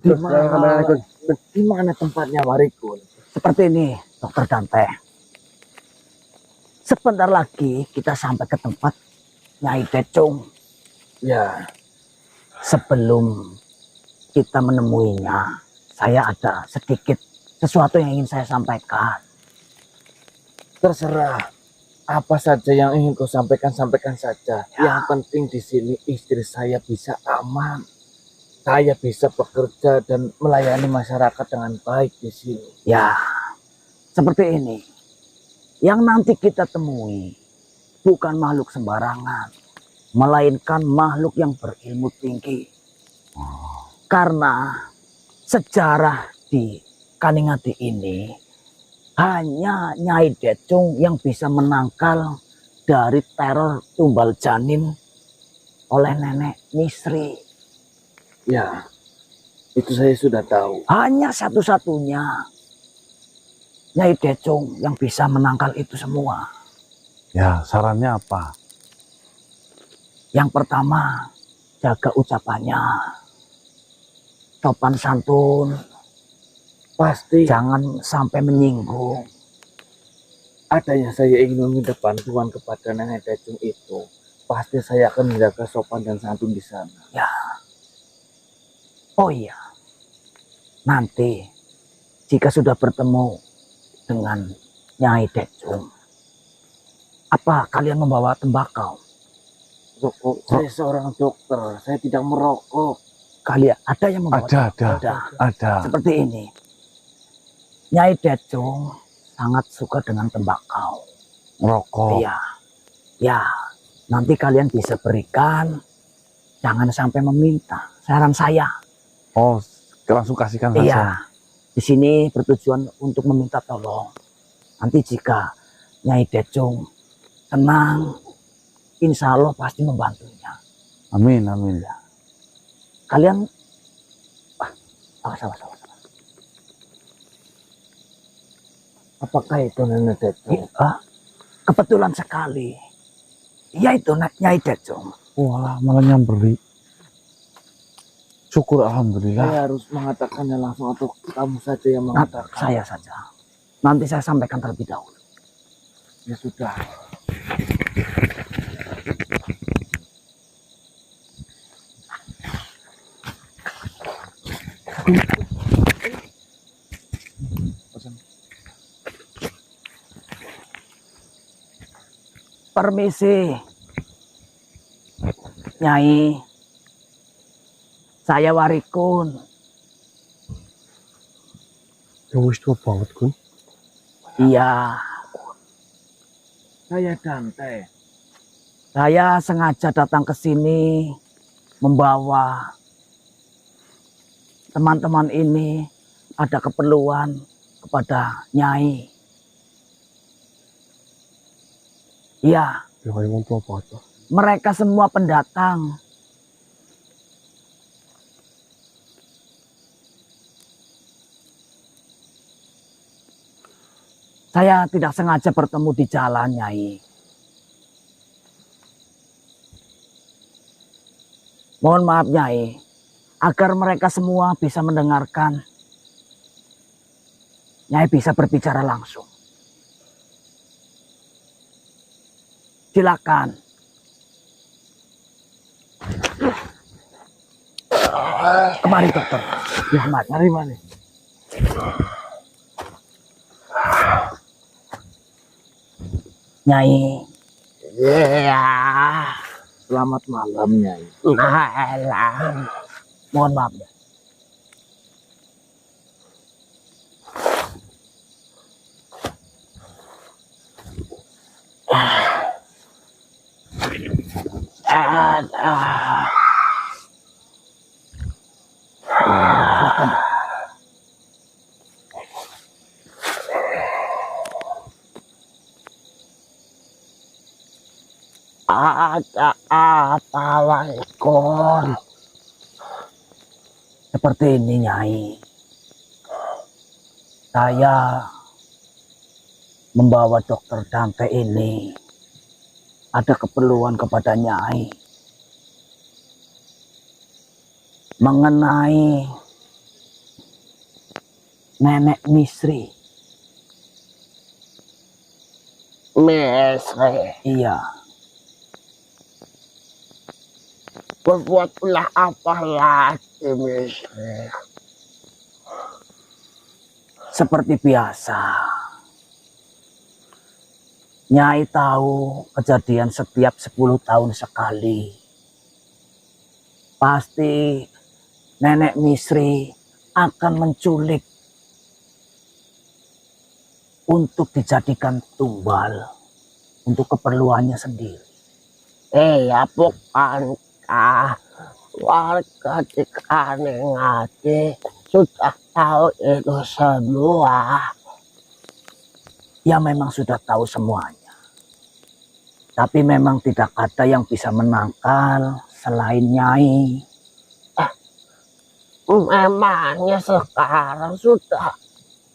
Di mana tempatnya Warikun? Seperti ini, Dokter Dante. Sebentar lagi kita sampai ke tempat Nyai Decung. Ya, Sebelum kita menemuinya, saya ada sedikit sesuatu yang ingin saya sampaikan. terserah. Apa saja yang ingin kau sampaikan, sampaikan saja. Ya. Yang penting di sini istri saya bisa aman. Saya bisa bekerja dan melayani masyarakat dengan baik di sini. Ya, seperti ini. Yang nanti kita temui bukan makhluk sembarangan, melainkan makhluk yang berilmu tinggi. Karena sejarah di Kaningadi ini hanya Nyai Decung yang bisa menangkal dari teror tumbal janin oleh nenek Misri. Ya, itu saya sudah tahu. Hanya satu-satunya Nyai Decung yang bisa menangkal itu semua. Ya, sarannya apa? Yang pertama, jaga ucapannya. Sopan santun, Pasti jangan sampai menyinggung. adanya saya ingin meminta bantuan kepada nenek Decung itu. Pasti saya akan menjaga sopan dan santun di sana. Ya. Oh iya, nanti jika sudah bertemu dengan Nyai Decung, apa kalian membawa tembakau? Saya seorang dokter, saya tidak merokok. Kalian ada yang membawa? Ada. Seperti ini. Nyai Decung sangat suka dengan tembakau. Rokok. Iya. Ya, nanti kalian bisa berikan. Jangan sampai meminta. Saran saya. Oh, langsung kasihkan Iya. saja. Di sini bertujuan untuk meminta tolong. Nanti jika Nyai Decung tenang, insya Allah pasti membantunya. Amin. Kalian, awas. Apakah itu nenek Decung? Kebetulan sekali. Iya itu Nyai Decung. Wah, malah nyamberi. Syukur alhamdulillah. Saya harus mengatakannya langsung atau kamu saja yang mengatakan? Saya saja. Nanti saya sampaikan terlebih dahulu. Ya sudah. Permisi, Nyai. Saya Warikun. Wis tua banget, Kun. Iya, Saya Dante. saya sengaja datang ke sini membawa teman-teman ini ada keperluan kepada Nyai. Iya, Ya wong tua banget. mereka semua pendatang. Saya tidak sengaja bertemu di jalan, Nyai. Mohon maaf, Nyai. Agar mereka semua bisa mendengarkan, Nyai bisa berbicara langsung. Silakan. Kemari, dokter. Muhammad. Mari, mari. Nyai. Iya. Selamat malam, Nyai. Malam. Mohon maaf. Ada apa, Warikun? Seperti ini, Nyai. Saya membawa Dokter Dante ini ada keperluan kepada Nyai mengenai Nenek Misri. Misri, Iya, berbuatlah apa lagi Misri? seperti biasa. Nyai tahu kejadian setiap 10 tahun sekali. Pasti Nenek Misri akan menculik untuk dijadikan tumbal untuk keperluannya sendiri. Bukankah warga di Kaningati sudah tahu itu semua? Ya memang sudah tahu semuanya. Tapi memang tidak ada yang bisa menangkal selain Nyai. Memangnya sekarang sudah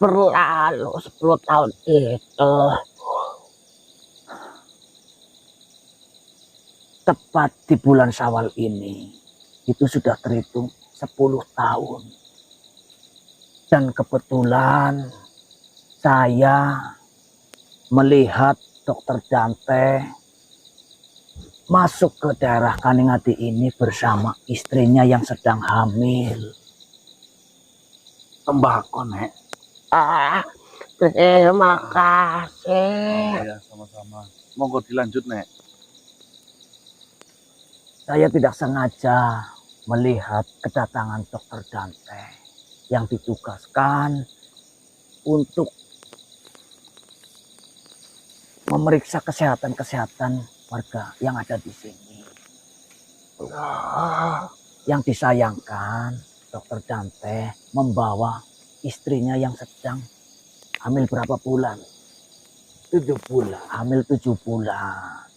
berlalu 10 tahun itu. Tepat di bulan Syawal ini, itu sudah terhitung 10 tahun. Dan kebetulan saya melihat Dokter Dante masuk ke daerah Kaningati ini bersama istrinya yang sedang hamil. Tembakau, Nek. Terima kasih. Ya, sama-sama. Monggo dilanjut, Nek. Saya tidak sengaja melihat kedatangan Dokter Dante yang ditugaskan untuk memeriksa kesehatan warga yang ada di sini. Yang disayangkan, Dokter Dante membawa istrinya yang sedang hamil berapa bulan? 7 bulan. Hamil 7 bulan.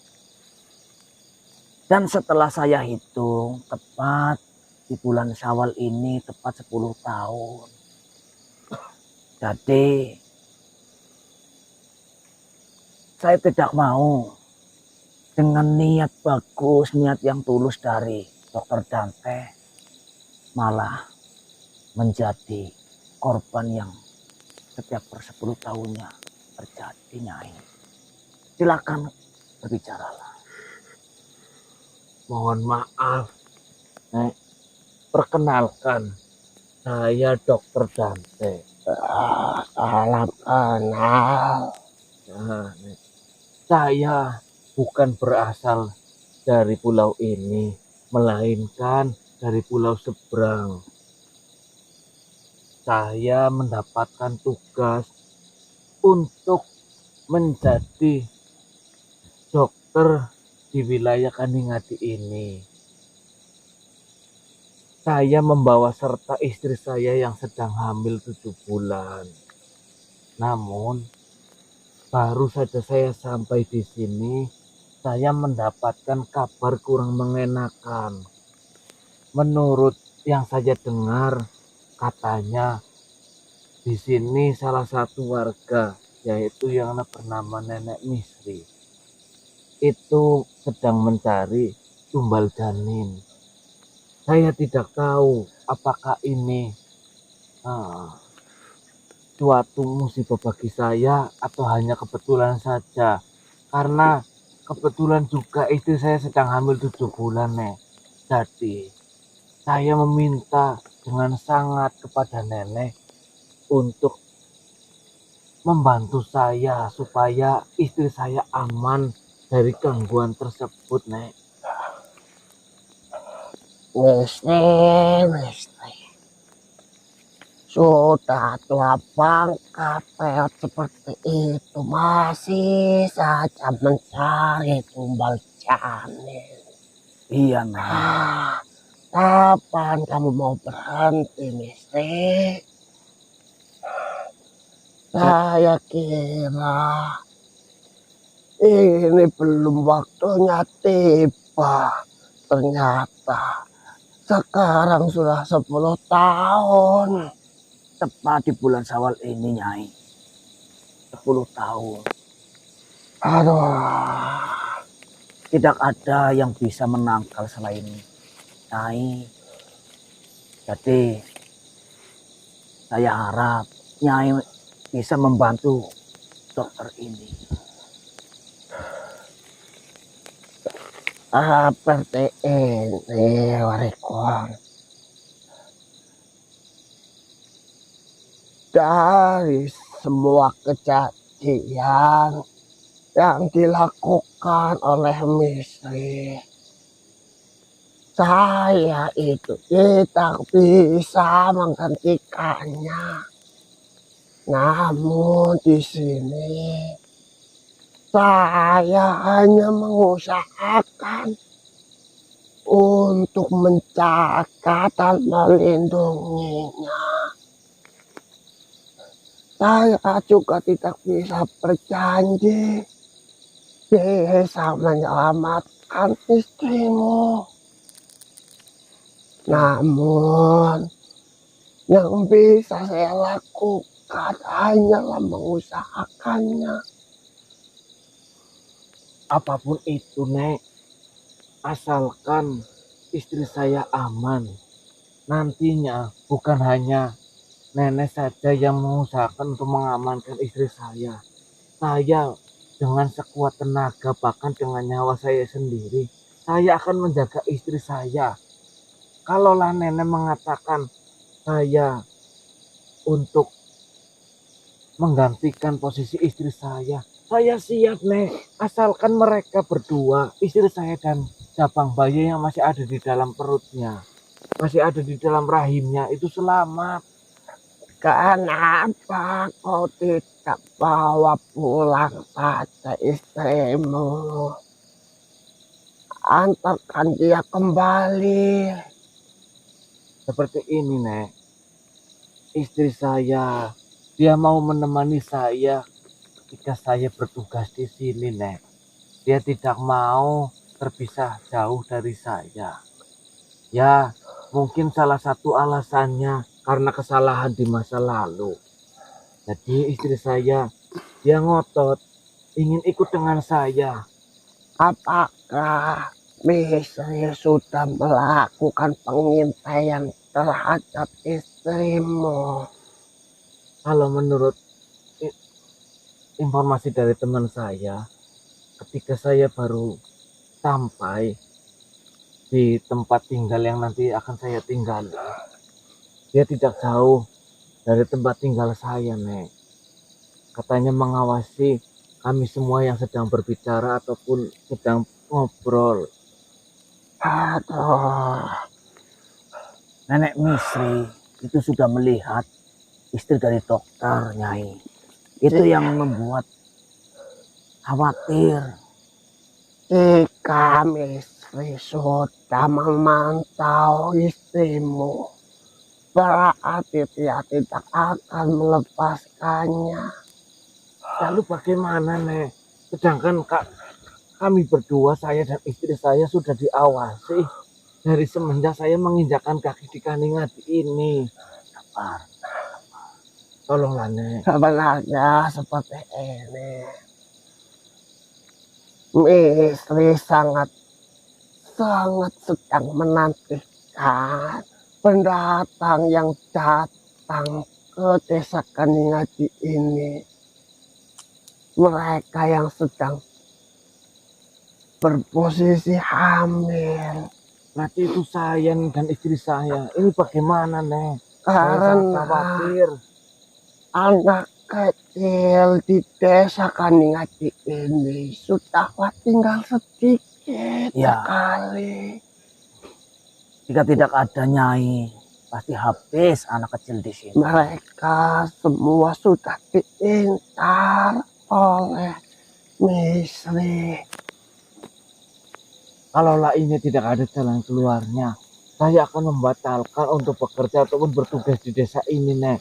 Dan setelah saya hitung, tepat di bulan Syawal ini tepat 10 tahun. Jadi saya tidak mau dengan niat bagus, niat yang tulus dari Dokter Dante malah menjadi korban yang setiap per 10 tahunnya terjadi, Nyai. Silakan berbicaralah. Mohon maaf, Nek. Perkenalkan, saya Dokter Dante. Salam kenal. Nah, Nek. Saya bukan berasal dari pulau ini, melainkan dari pulau seberang. Saya mendapatkan tugas untuk menjadi dokter di wilayah Kaningati ini. Saya membawa serta istri saya yang sedang hamil 7 bulan. Namun, baru saja saya sampai di sini, saya mendapatkan kabar kurang mengenakan. Menurut yang saya dengar, katanya di sini salah satu warga, yaitu yang bernama Nenek Misri, itu sedang mencari tumbal janin. Saya tidak tahu apakah ini suatu musibah bagi saya atau hanya kebetulan saja. Karena kebetulan juga istri saya sedang hamil 7 bulan, Nek. Jadi saya meminta dengan sangat kepada nenek untuk membantu saya supaya istri saya aman dari gangguan tersebut, Nek. Misri. Sudah tua bangka peot seperti itu masih saja mencari tumbal janin. Iya, Nek. Kapan kamu mau berhenti, Misri? Saya kira ini belum waktunya tiba. Ternyata sekarang sudah 10 tahun. Tepat di bulan Syawal ini, Nyai. 10 tahun. Aduh. Tidak ada yang bisa menangkal selain Nyai. Jadi saya harap Nyai bisa membantu dokter ini. Seperti ini, Warikon. Dari semua kejadian yang dilakukan oleh Misri, saya itu tidak bisa menghentikannya. Namun di sini saya hanya mengusahakan untuk menjaga dan melindunginya. Saya juga tidak bisa berjanji bisa menyelamatkan istrimu. Namun yang bisa saya lakukan hanyalah mengusahakannya. Apapun itu, Nek, asalkan istri saya aman. Nantinya bukan hanya nenek saja yang mengusahakan untuk mengamankan istri saya. Saya dengan sekuat tenaga, bahkan dengan nyawa saya sendiri, saya akan menjaga istri saya. Kalaulah nenek mengatakan saya untuk menggantikan posisi istri saya siap, Nek. Asalkan mereka berdua, istri saya dan cabang bayi yang masih ada di dalam perutnya, masih ada di dalam rahimnya, itu selamat. Kenapa kau tidak bawa pulang saja istrimu? Antarkan dia kembali. Seperti ini, Nek. Istri saya, dia mau menemani saya ketika saya bertugas di sini, Nek. Dia tidak mau terpisah jauh dari saya. Ya, mungkin salah satu alasannya karena kesalahan di masa lalu. Jadi istri saya, dia ngotot ingin ikut dengan saya. Apakah Misri sudah melakukan pengintaian terhadap istrimu? Kalau menurut informasi dari teman saya, ketika saya baru sampai di tempat tinggal yang nanti akan saya tinggali, dia tidak jauh dari tempat tinggal saya, Nek. Katanya mengawasi kami semua yang sedang berbicara ataupun sedang ngobrol. Aduh, Nenek Misri itu sudah melihat istri dari dokter, Nyai. Itu yang membuat khawatir. jika Misri sudah memantau istrimu, berarti dia tidak akan melepaskannya. Lalu bagaimana, Nek? Sedangkan kami berdua, saya dan istri saya sudah diawasi dari semenjak saya menginjakkan kaki di Kaningadi ini. Sabar. Tolonglah, Nek. Sebenarnya seperti ini. Misri sangat sedang menantikan pendatang yang datang ke desa Kaningadi ini. Mereka yang sedang berposisi hamil. Berarti itu saya dan istri saya. Ini bagaimana, Nek? Saya sangat Karena khawatir. anak kecil di desa Kaningadi ini sudah tinggal sedikit Ya. sekali. Jika tidak ada Nyai, pasti habis anak kecil di sini. Mereka semua sudah diincar oleh Misri. Kalaulah ini tidak ada jalan keluarnya, saya akan membatalkan untuk bekerja ataupun bertugas di desa ini, Nek.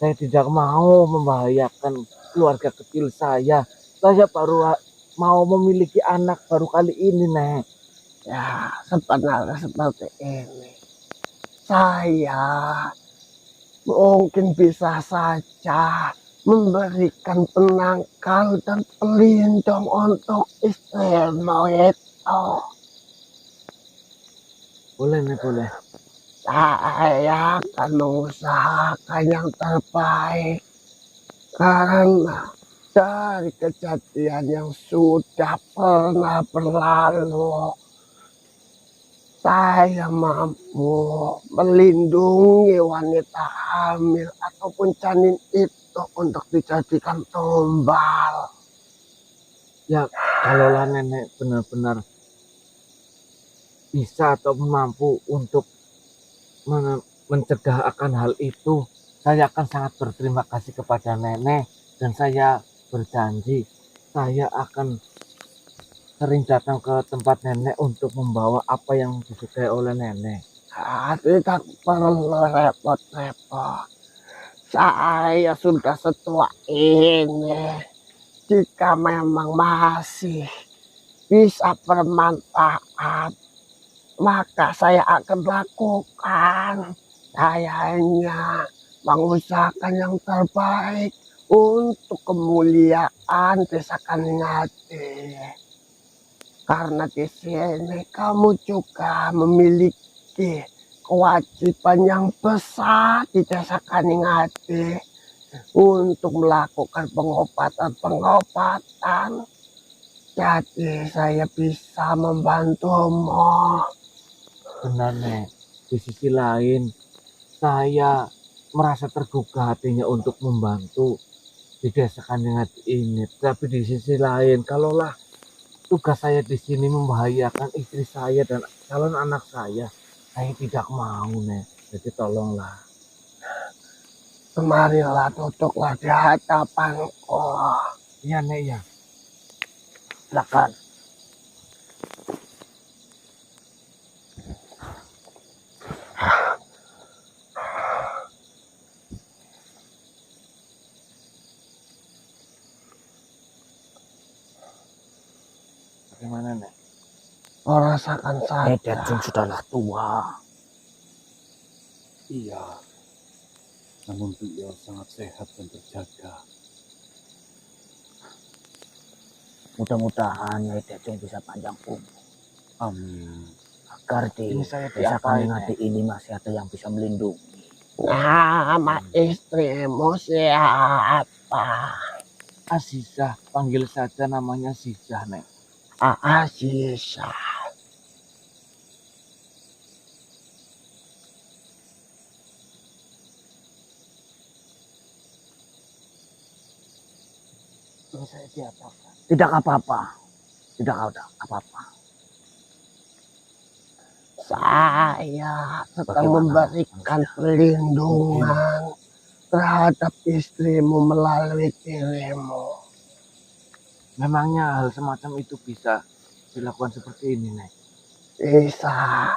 Saya tidak mau membahayakan keluarga kecil saya. Saya baru mau memiliki anak baru kali ini, Nek. Ya, sebenarnya seperti ini. Saya mungkin bisa saja memberikan penangkal dan pelindung untuk istrimu itu. Boleh, Nek, boleh. Saya akan mengusahakan yang terbaik Karena dari kejadian yang sudah pernah berlalu, saya mampu melindungi wanita hamil ataupun janin itu untuk dijadikan tumbal. Ya, kalaulah nenek benar-benar bisa atau mampu untuk mencegah akan hal itu, saya akan sangat berterima kasih kepada nenek, dan saya berjanji saya akan sering datang ke tempat nenek untuk membawa apa yang disukai oleh nenek. Tidak perlu repot-repot. Saya sudah setua ini. Jika memang masih bisa bermanfaat, maka saya akan lakukan. Saya hanya mengusahakan yang terbaik untuk kemuliaan Desa Kaningati. Karena di sini kamu juga memiliki kewajiban yang besar di Desa Kaningati untuk melakukan pengobatan. Jadi saya bisa membantumu. Benar, Nek. Di sisi lain, saya merasa tergugah hatinya untuk membantu di Desa Kaningati ini. Tapi di sisi lain, kalaulah tugas saya di sini membahayakan istri saya dan calon anak saya tidak mau, Nek. Jadi tolonglah. Marilah duduklah di hadapanku. Iya, Nek, ya. Silakan. Bagaimana, Nek? Kau rasakan saja. Dejung sudahlah tua. Iya. Namun beliau sangat sehat dan terjaga. Mudah-mudahan Nyai Dejung bisa panjang umur. Amin. Agar di Ini saya Desa diapain, Kaningati ini masih ada yang bisa melindungi. Nama istrimu siapa? Azizah, panggil saja namanya Zizah, Nek. Azizah. Ini saya diapakan? Tidak apa-apa. Tidak ada apa-apa. Saya sedang Bagaimana, memberikan manusia? perlindungan terhadap istrimu melalui dirimu. Memangnya hal semacam itu bisa dilakukan seperti ini, Nek? Bisa.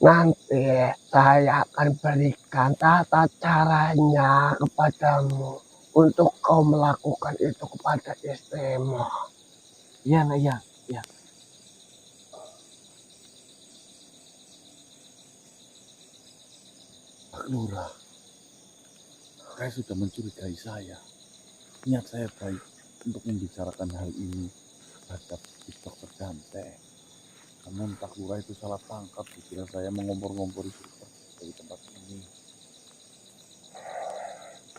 Nanti saya akan berikan tata caranya kepadamu untuk kau melakukan itu kepada istrimu. Iya, Nek, ya. Ya. Pak Lurah, saya sudah mencurigai saya. Niat saya baik untuk membicarakan hal ini terhadap Dr. Dante. Namun Pak Lurah itu salah tangkap, dikira saya mengompor-ngompori dokter dari tempat ini.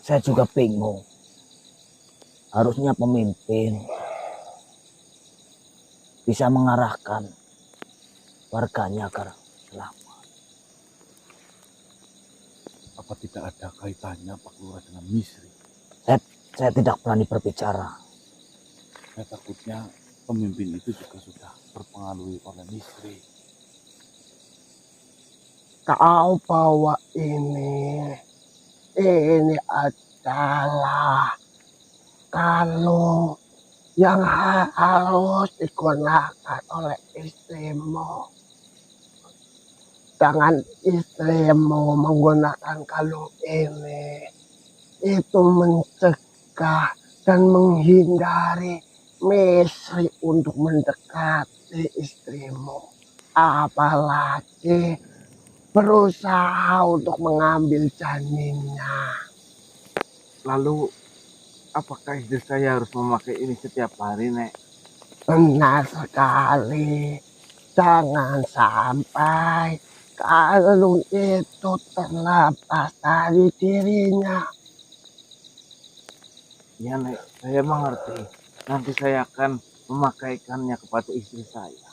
Saya juga bingung. Harusnya pemimpin bisa mengarahkan warganya agar selamat. Apa tidak ada kaitannya Pak Lurah dengan Misri? Saya tidak berani berbicara. Saya takutnya pemimpin itu juga sudah terpengaruhi oleh Misri. Kau bawa ini adalah kalung yang harus digunakan oleh istrimu. Dengan istrimu menggunakan kalung ini, itu mencegah dan menghindari Misri untuk mendekati istrimu. Apalagi berusaha untuk mengambil janinnya. Lalu, apakah istri saya harus memakai ini setiap hari, Nek? Benar sekali. Jangan sampai kalung itu terlepas dari dirinya. Ya Nek, saya mengerti. Nanti saya akan memakaikannya kepada istri saya.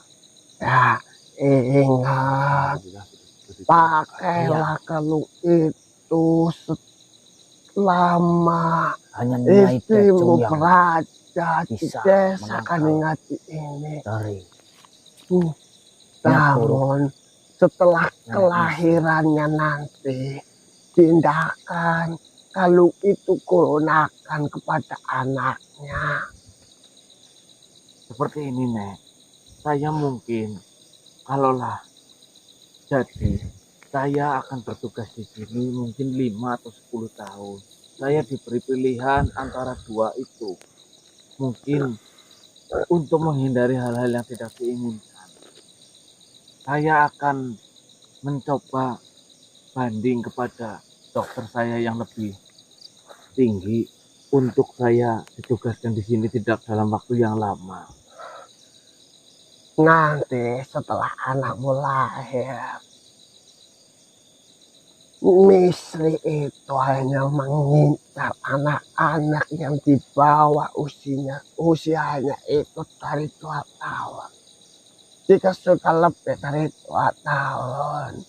Ya, ingat, Alhamdulillah sudah diterima. pakailah kalung itu selama Hanya Nyai istrimu Decung yang berada di bisa desa menangkal Kaningati ini. dari Namun setelah Nyai kelahirannya nanti, tindakan kalung itu gunakan kepada anaknya. Seperti ini Nek, saya mungkin kalaulah jadi saya akan bertugas di sini mungkin 5 atau 10 tahun. Saya diberi pilihan antara dua itu. Mungkin untuk menghindari hal-hal yang tidak diinginkan. Saya akan mencoba banding kepada dokter saya yang lebih tinggi untuk saya ditugaskan di sini tidak dalam waktu yang lama. Nanti setelah anakmu lahir, Misri itu hanya mengincar anak-anak yang di bawah usianya itu dari 2 tahun. Jika sudah lebih dari 2 tahun,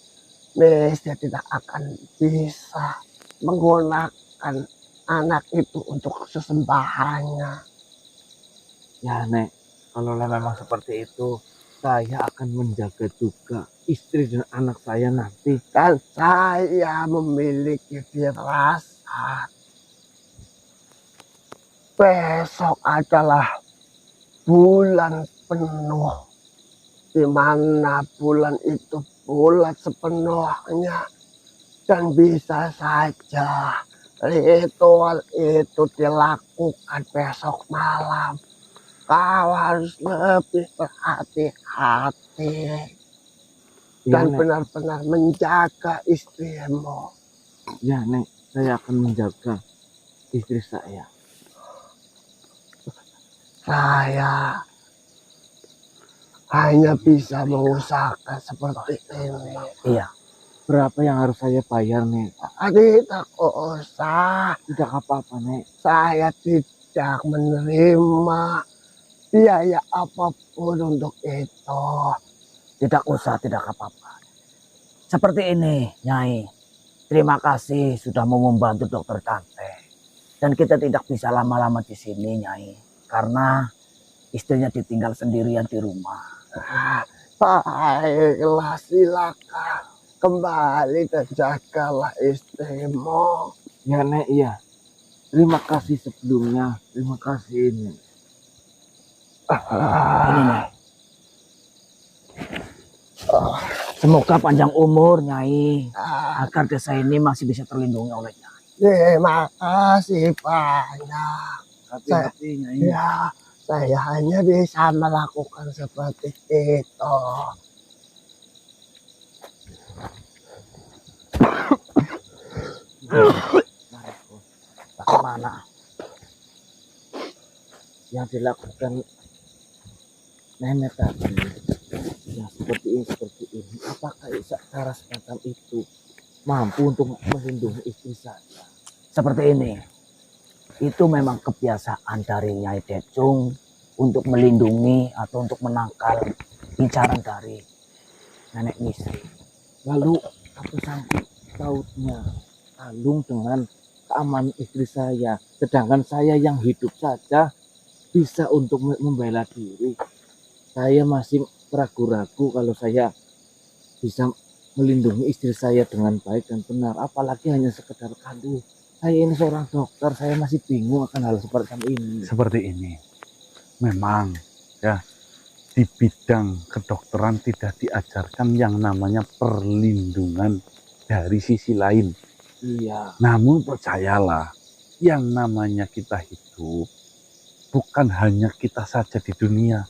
Misri tidak akan bisa menggunakan anak itu untuk sesembahannya. Ya Nek, kalau memang seperti itu, saya akan menjaga juga istri dan anak saya nanti. Dan saya memiliki firasat. Besok adalah bulan penuh, di mana bulan itu bulat sepenuhnya, dan bisa saja ritual itu dilakukan besok malam. Kau harus lebih berhati-hati dan Nek. benar-benar menjaga istrimu. Ya Nek, saya akan menjaga istri saya. Saya hanya bisa mengusahakan seperti ini. iya. Berapa yang harus saya bayar Nek? Tidak usah, Tidak apa-apa Nek. saya tidak menerima biaya apapun untuk itu. Tidak usah, tidak apa-apa. Seperti ini, Nyai. Terima kasih sudah mau membantu Dokter Tante. Dan kita tidak bisa lama-lama di sini, Nyai. Karena istrinya ditinggal sendirian di rumah. Baiklah, silakan kembali dan jagalah istrimu. Ya Nek, iya. Terima kasih sebelumnya. Terima kasih Nek. Ini, Nyai. Semoga panjang umur, Nyai. Agar desa ini masih bisa terlindungi oleh Nyai. Terima kasih banyak. Hati-hati Nyai. Ya, saya hanya bisa melakukan seperti itu. Bagaimana? Yang dilakukan nenek tadi yang seperti ini apakah cara semacam itu mampu untuk melindungi istri saya? Seperti ini. Itu memang kebiasaan dari Nyai Decung untuk melindungi atau untuk menangkal incaran dari nenek Misri. Lalu apa sangkut pautnya kalung dengan keamanan istri saya, sedangkan saya yang hidup saja bisa untuk membela diri. Saya masih ragu-ragu kalau saya bisa melindungi istri saya dengan baik dan benar, apalagi hanya sekedar kalung. Saya ini seorang dokter, saya masih bingung akan hal seperti ini. Seperti ini. Memang ya di bidang kedokteran tidak diajarkan yang namanya perlindungan dari sisi lain. Iya. Namun percayalah, yang namanya kita hidup bukan hanya kita saja di dunia.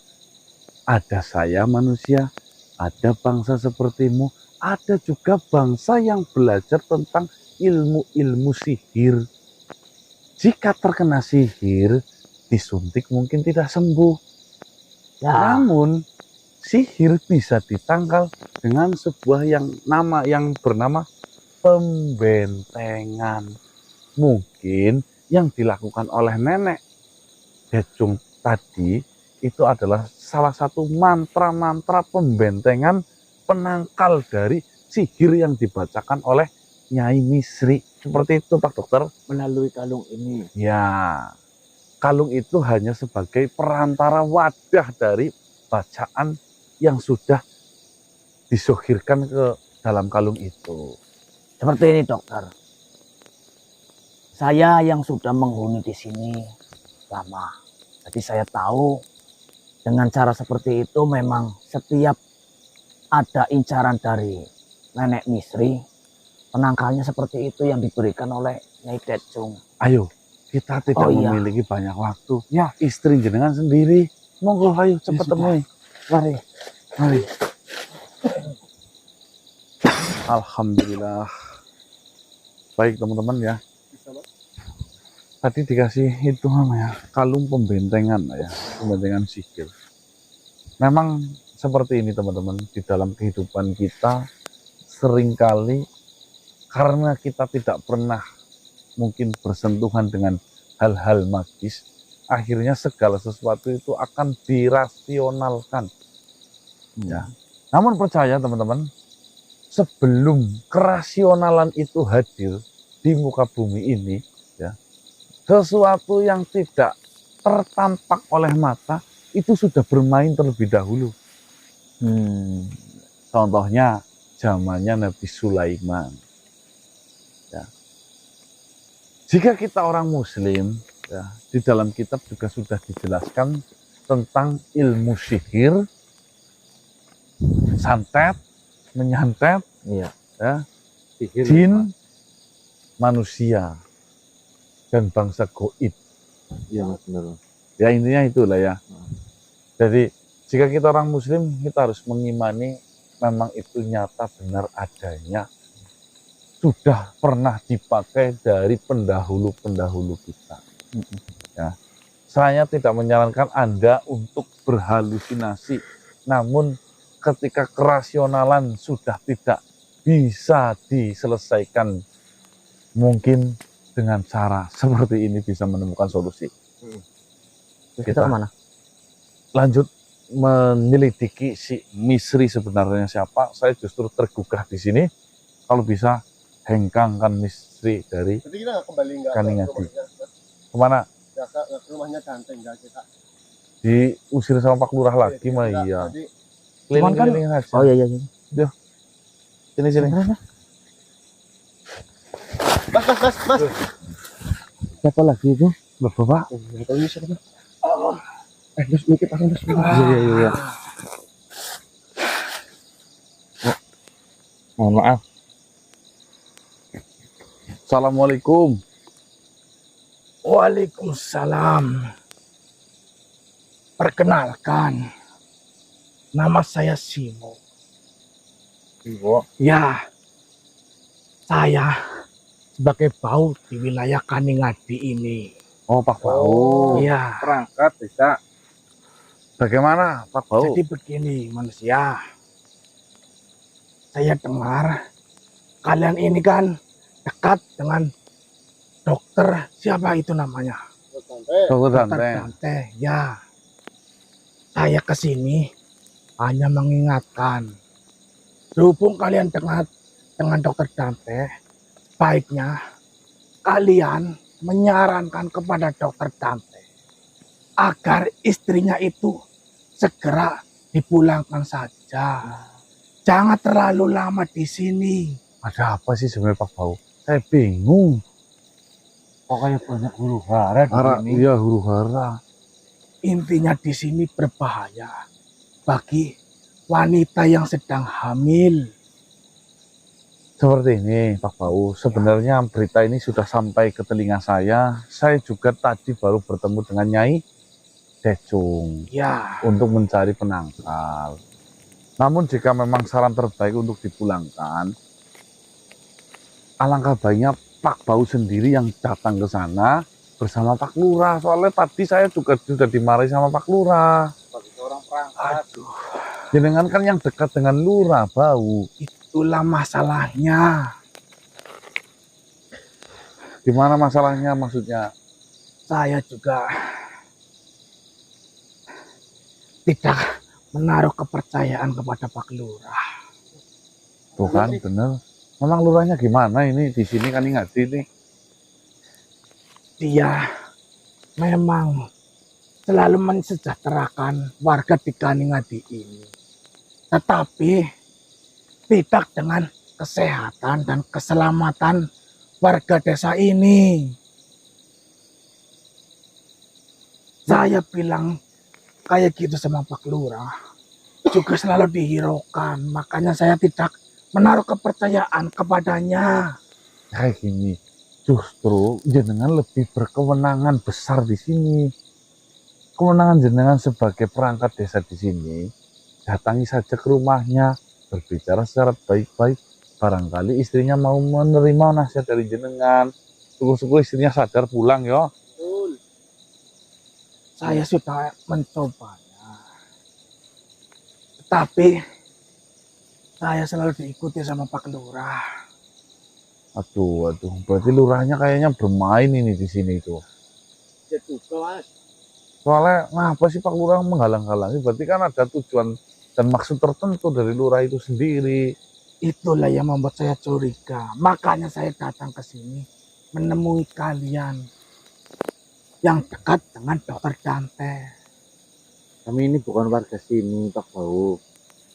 Ada saya manusia, ada bangsa sepertimu, ada juga bangsa yang belajar tentang ilmu-ilmu sihir. Jika terkena sihir, disuntik mungkin tidak sembuh. Ya, Namun sihir bisa ditangkal dengan sebuah yang bernama pembentengan. Mungkin yang dilakukan oleh nenek Decung tadi itu adalah salah satu mantra-mantra pembentengan penangkal dari sihir yang dibacakan oleh Nyai Misri. Seperti itu Pak Dokter. Melalui kalung ini. Ya, kalung itu hanya sebagai perantara wadah dari bacaan yang sudah disohirkan ke dalam kalung itu. Seperti ini dokter. Saya yang sudah menghuni di sini lama. Jadi saya tahu dengan cara seperti itu memang setiap ada incaran dari nenek Misri, penangkalnya seperti itu yang diberikan oleh Nyai Decung. Ayo, kita tidak Oh, iya. memiliki banyak waktu. Ya, istri jenengan sendiri. Monggo, ayo cepat temui. Mari. Mari. Alhamdulillah. Baik teman-teman ya. Tadi dikasih itu namanya kalung pembentengan ya, pembentengan sihir. Memang seperti ini teman-teman, di dalam kehidupan kita seringkali karena kita tidak pernah mungkin bersentuhan dengan hal-hal magis, akhirnya segala sesuatu itu akan dirasionalkan. Ya. Namun percaya teman-teman, sebelum kerasionalan itu hadir di muka bumi ini, ya, sesuatu yang tidak tertampak oleh mata itu sudah bermain terlebih dahulu. Contohnya zamannya Nabi Sulaiman. Ya. Jika kita orang Muslim, ya, di dalam kitab juga sudah dijelaskan tentang ilmu sihir, santet, menyantet, Iya. ya, Sihir. jin, manusia, dan bangsa goib. Iya Mas, benar. Ya intinya itulah ya. Jadi jika kita orang Muslim, kita harus mengimani memang itu nyata benar adanya. Sudah pernah dipakai dari pendahulu-pendahulu kita. Ya. Saya tidak menyarankan Anda untuk berhalusinasi. Namun ketika kerasionalan sudah tidak bisa diselesaikan, mungkin dengan cara seperti ini bisa menemukan solusi. Kita kemana? Lanjut menyelidiki si Misri sebenarnya siapa. Saya justru tergugah di sini. Kalau bisa hengkangkan Misri dari Jadi kita nggak kembali nggak Kaningadi. Kemana? nggak ke rumahnya Dante nggak kita. Diusir sama Pak Lurah lagi mah iya. Jadi Keliling-keliling aja. Oh iya iya. Sini. Mas. Siapa lagi itu? Bapak. Nggak tahu ini siapa. Mas mikir pasang mas. Iya. Mohon maaf. Assalamualaikum. Waalaikumsalam. Perkenalkan, nama saya Simo. Ya, saya sebagai Baut di wilayah Kaningadi ini. Oh Pak Bau. Ya, Perangkat bisa. Bagaimana Pak Bau? jadi begini manusia. Saya dengar kalian ini kan dekat dengan dokter siapa itu namanya? Dante. Dokter Dokter Dante. Dante. Ya, saya kesini hanya mengingatkan, berhubung kalian dekat dengan dokter Dante, baiknya kalian menyarankan kepada dokter Dante agar istrinya itu segera dipulangkan saja. Jangan terlalu lama di sini. Ada apa sih sebenarnya Pak Bau? Saya bingung. Pokoknya banyak huru hara di sini. Iya huru hara. Intinya di sini berbahaya bagi wanita yang sedang hamil. Seperti ini Pak Bau, sebenarnya berita ini sudah sampai ke telinga saya. Saya juga tadi baru bertemu dengan Nyai Decung Ya, untuk mencari penangkal. Namun jika memang saran terbaik untuk dipulangkan, alangkah baiknya Pak Bau sendiri yang datang ke sana bersama Pak Lurah. Soalnya tadi saya juga sudah dimarahi sama Pak Lurah. Sebagai seorang perangkat. aduh, Jenengan kan yang dekat dengan Lurah, Bau. itulah masalahnya. Gimana masalahnya maksudnya? Saya juga tidak menaruh kepercayaan kepada Pak Lurah. Tuh kan bener. Memang lurahnya gimana ini di sini kan ingat ini. Dia memang selalu mensejahterakan warga di Kaningadi ini. Tetapi tidak dengan kesehatan dan keselamatan warga desa ini. Saya bilang kayak gitu sama Pak Lurah juga selalu dihiraukan. Makanya saya tidak menaruh kepercayaan kepadanya. Kayak gini. Justru jenengan lebih berkewenangan besar di sini. Kewenangan jenengan sebagai perangkat desa di sini, datangi saja ke rumahnya, berbicara secara baik-baik. Barangkali istrinya mau menerima nasihat dari jenengan. Syukur-syukur istrinya sadar pulang ya. Saya sudah mencobanya. Tetapi saya selalu diikuti sama Pak Lurah. Aduh. Berarti lurahnya kayaknya bermain ini di sini tuh. Ya juga, Mas. Soalnya ngapa sih Pak Lurah menghalang-halangi? Berarti kan ada tujuan dan maksud tertentu dari lurah itu sendiri. Itulah yang membuat saya curiga. Makanya saya datang ke sini menemui kalian yang dekat dengan Dokter Dante. Kami ini bukan warga sini, Pak Bau.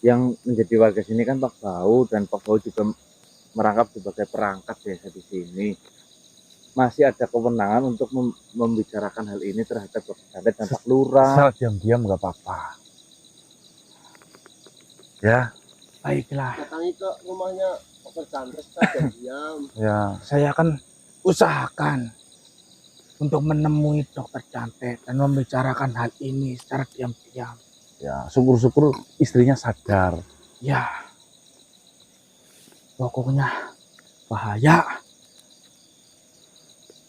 Yang menjadi warga sini kan Pak Bau, dan Pak Bau juga merangkap sebagai perangkat desa di sini. Masih ada kewenangan untuk membicarakan hal ini terhadap Dokter Dante dan Pak Lurah. Secara diam-diam nggak apa-apa. Ya, Baiklah, Datangi ke rumahnya Dokter Dante saja diam. ya. saya akan usahakan untuk menemui Dokter Dante dan membicarakan hal ini secara diam-diam. Ya, syukur-syukur istrinya sadar. Ya, pokoknya bahaya.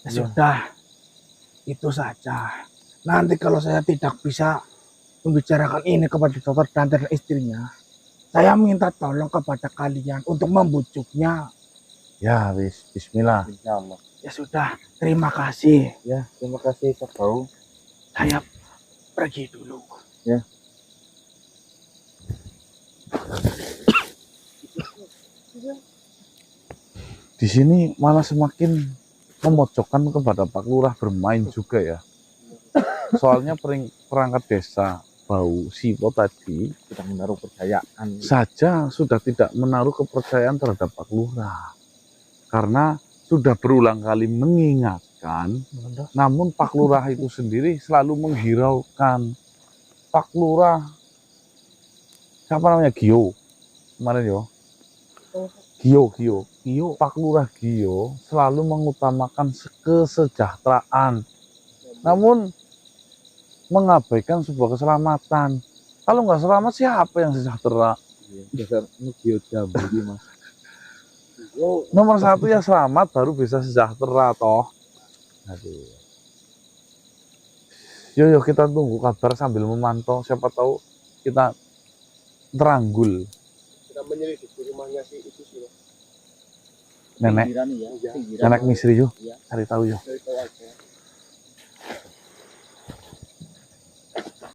Ya sudah, itu saja. Nanti kalau saya tidak bisa membicarakan ini kepada Dokter Dante dan istrinya, saya minta tolong kepada kalian untuk membujuknya. Ya, bismillah. Insyaallah. Ya sudah, terima kasih. Ya, terima kasih Pak Bau. Saya pergi dulu. Ya. Di sini malah semakin memojokkan kepada Pak Lurah bermain juga ya. Soalnya perangkat desa Bau Sipo tadi Sudah menaruh kepercayaan. saja sudah tidak menaruh kepercayaan terhadap Pak Lurah. Karena sudah berulang kali mengingatkan, namun Pak Lurah itu sendiri selalu menghiraukan. Pak Lurah, siapa namanya? Gio, kemarin yo. Gio, Pak Lurah Gio selalu mengutamakan kesejahteraan, namun mengabaikan sebuah keselamatan. Kalau nggak selamat siapa yang sejahtera? Dasar Nugio Jambu ini, Mas. Nomor satu ya selamat, baru bisa sejahtera toh. Aduh. Yo kita tunggu kabar sambil memantau, siapa tahu kita teranggul Kita menyelidiki rumahnya si itu sih, Mas. nenek Pinggiran ya. nenek misri yuk Iya. cari tahu yuk. Dari tahu aja.